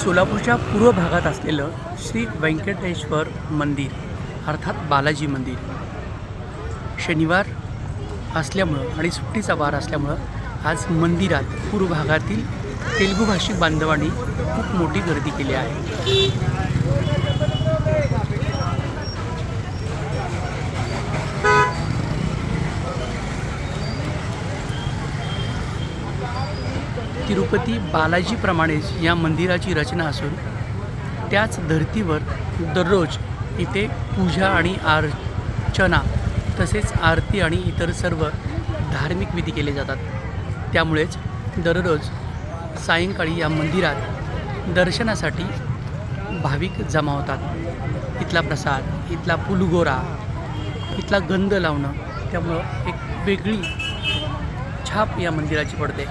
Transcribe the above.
सोलापूरच्या पूर्व भागात असलेलं श्री व्यंकटेश्वर मंदिर अर्थात बालाजी मंदिर शनिवार असल्यामुळं आणि सुट्टीचा वार असल्यामुळं आज मंदिरात पूर्व भागातील तेलुगू भाषिक बांधवांनी खूप मोठी गर्दी केली आहे। तिरुपती बालाजीप्रमाणेच या मंदिराची रचना असून त्याच धर्तीवर दररोज इथे पूजा आणि अर्चना तसेच आरती आणि इतर सर्व धार्मिक विधी केले जातात। त्यामुळेच दररोज सायंकाळी या मंदिरात दर्शनासाठी भाविक जमा होतात। इथला प्रसाद, इथला पुलगोरा, इथला गंध लावणं त्यामुळं एक वेगळी छाप या मंदिराची पडते।